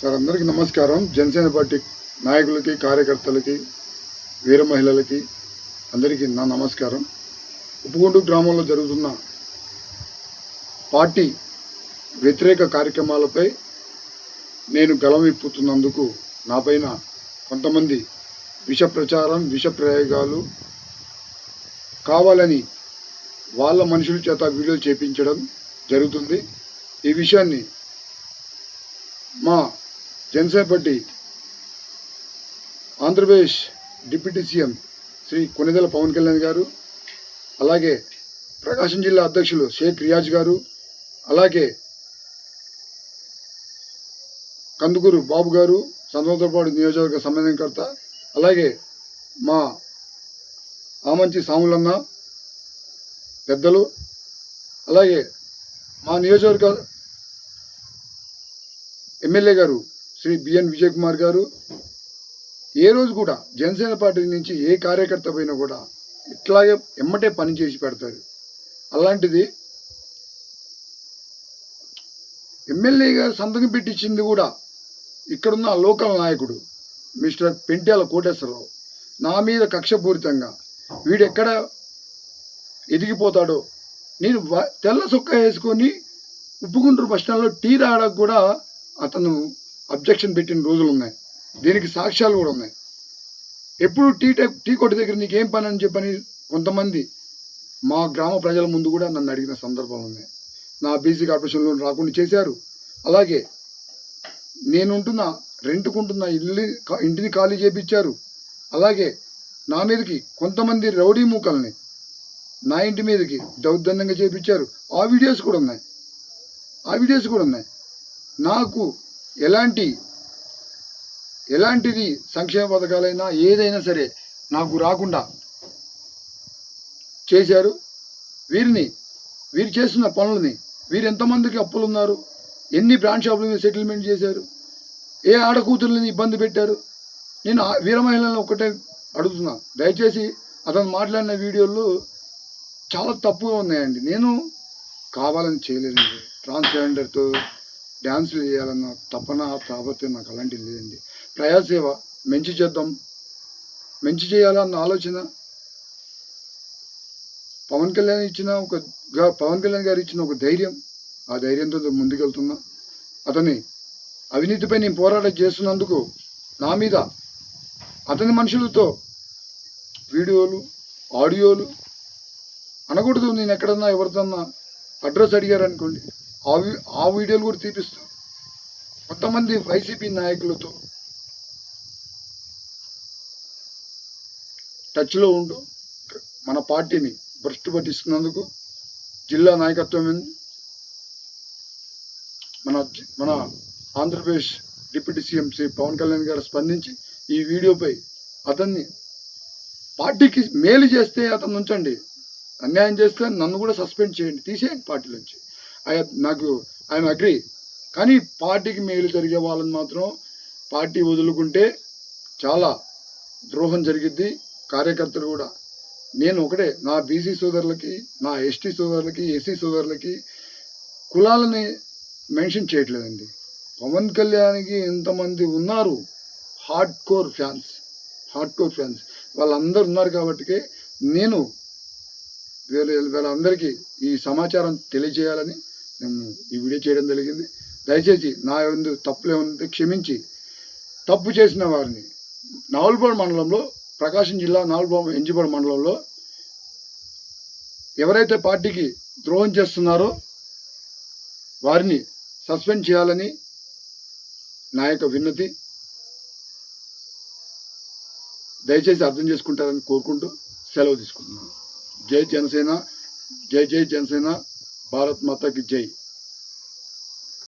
Sir అందరికీ నమస్కారం. Janasena party నాయకులకి, కార్యకర్తలకి, వీర మహిళలకి అందరికీ నా నమస్కారం. ఉప్పుగుండు గ్రామంలో జరుగుతున్న పార్టీ వ్యతిరేక కార్యక్రమాలపై నేను గళం విప్పుతున్నందుకు నాపైన కొంతమంది విష ప్రచారం, విష ప్రయోగాలు కావాలని వాళ్ళ మనుషుల చేత వీడియోలు చేపించడం జరుగుతుంది. ఈ విషయాన్ని మా Janasena party Andhra Pradesh deputy CM Shri Konidela Pawan Kalyan గారు, అలాగే ప్రకాశం జిల్లా అధ్యక్షులు షేక్ రియాజ్ గారు, అలాగే కందుకూరు బాబు గారు, సంతోషపాడు నియోజకవర్గ సమన్వయకర్త, అలాగే మా ఆమంచి సాములన్న పెద్దలు, అలాగే మా నియోజకవర్గ ఎమ్మెల్యే గారు శ్రీ బిఎన్ విజయ్ కుమార్ గారు ఏ రోజు కూడా జనసేన పార్టీ నుంచి ఏ కార్యకర్త పైన కూడా ఇట్లాగే ఎమ్మటే పని చేసి పెడతారు. అలాంటిది ఎమ్మెల్యే గారు సంతకం పెట్టించింది కూడా ఇక్కడున్న లోకల్ నాయకుడు మిస్టర్ పెంట్యాల కోటేశ్వరరావు నా మీద కక్షపూరితంగా వీడెక్కడ ఎదిగిపోతాడో, నేను తెల్ల చొక్కా వేసుకొని ఉప్పుగుంటూరు బస్టాండ్లో టీ రావడానికి కూడా అతను అబ్జెక్షన్ పెట్టిన రోజులు ఉన్నాయి. దీనికి సాక్ష్యాలు కూడా ఉన్నాయి. ఎప్పుడు టీ కొట్టు దగ్గర నీకేం పని అని చెప్పని కొంతమంది మా గ్రామ ప్రజల ముందు కూడా నన్ను అడిగిన సందర్భాలు ఉన్నాయి. నా బీసీ కార్పొరేషన్ లోన్ రాకుండా చేశారు. అలాగే నేనుంటున్న రెంట్కుంటున్న ఇంటిని ఖాళీ చేపించారు. అలాగే నా మీదకి కొంతమంది రౌడీ మూకల్ని నా ఇంటి మీదకి దౌర్జన్యంగా చేపించారు. ఆ వీడియోస్ కూడా ఉన్నాయి. నాకు ఎలాంటిది సంక్షేమ పథకాలైనా ఏదైనా సరే నాకు రాకుండా చేశారు. వీరు చేస్తున్న పనులని, వీరు ఎంతమందికి అప్పులు ఉన్నారు, ఎన్ని బ్రాండ్ షాపుల మీద సెటిల్మెంట్ చేశారు, ఏ ఆడకూతుర్లని ఇబ్బంది పెట్టారు. నేను వీర మహిళలను ఒకటే అడుగుతున్నా, దయచేసి అతను మాట్లాడిన వీడియోలు చాలా తప్పుగా ఉన్నాయండి. నేను కావాలని చేయలేదండి. ట్రాన్స్జెండర్తో డ్యాన్సులు చేయాలన్న తపన, తాపత్రయం నాకు అలాంటివి లేదండి. ప్రజాసేవ, మంచి చేద్దాం, మంచి చేయాలన్న ఆలోచన పవన్ కళ్యాణ్ గారు ఇచ్చిన ఒక ధైర్యం, ఆ ధైర్యంతో ముందుకెళ్తున్నా. అతని అవినీతిపై నేను పోరాటం చేస్తున్నందుకు నా మీద అతని మనుషులతో వీడియోలు, ఆడియోలు అనకూడదు. నేను ఎక్కడన్నా ఎవరిదన్నా అడ్రస్ అడిగారనుకోండి, ఆ వీడియోలు కూడా తీపిస్తూ కొంతమంది వైసీపీ నాయకులతో టచ్లో ఉంటూ మన పార్టీని భ్రష్టు పట్టిస్తున్నందుకు జిల్లా నాయకత్వం మన ఆంధ్రప్రదేశ్ డిప్యూటీ సీఎం శ్రీ పవన్ కళ్యాణ్ గారు స్పందించి ఈ వీడియోపై అతన్ని పార్టీకి మేలు చేస్తే అతను ఉంచండి, అన్యాయం చేస్తే నన్ను కూడా సస్పెండ్ చేయండి, తీసేయండి పార్టీ నుంచి. I'm agree. కానీ పార్టీకి మేలు జరిగే వాళ్ళని మాత్రం పార్టీ వదులుకుంటే చాలా ద్రోహం జరిగిద్ది. కార్యకర్తలు కూడా నేను ఒకటే, నా బీసీ సోదరులకి, నా ఎస్టీ సోదరులకి, ఎస్సీ సోదరులకి కులాలని మెన్షన్ చేయట్లేదండి. పవన్ కళ్యాణ్కి ఎంతమంది ఉన్నారు హార్డ్ కోర్ ఫ్యాన్స్, వాళ్ళందరూ ఉన్నారు కాబట్టి నేను వీళ్ళందరికీ ఈ సమాచారం తెలియజేయాలని నేను ఈ వీడియో చేయడం జరిగింది. దయచేసి నా తప్పులు ఏమంటే క్షమించి, తప్పు చేసిన వారిని నవలపాడు మండలంలో, ప్రకాశం జిల్లా నవలపాడు ఎంజిపాడు మండలంలో ఎవరైతే పార్టీకి ద్రోహం చేస్తున్నారో వారిని సస్పెండ్ చేయాలని నా యొక్క విన్నతి. దయచేసి అర్థం చేసుకుంటారని కోరుకుంటూ సెలవు తీసుకుంటున్నాను. జై జనసేన, జై జనసేన, భారత్ మాతాకి జై.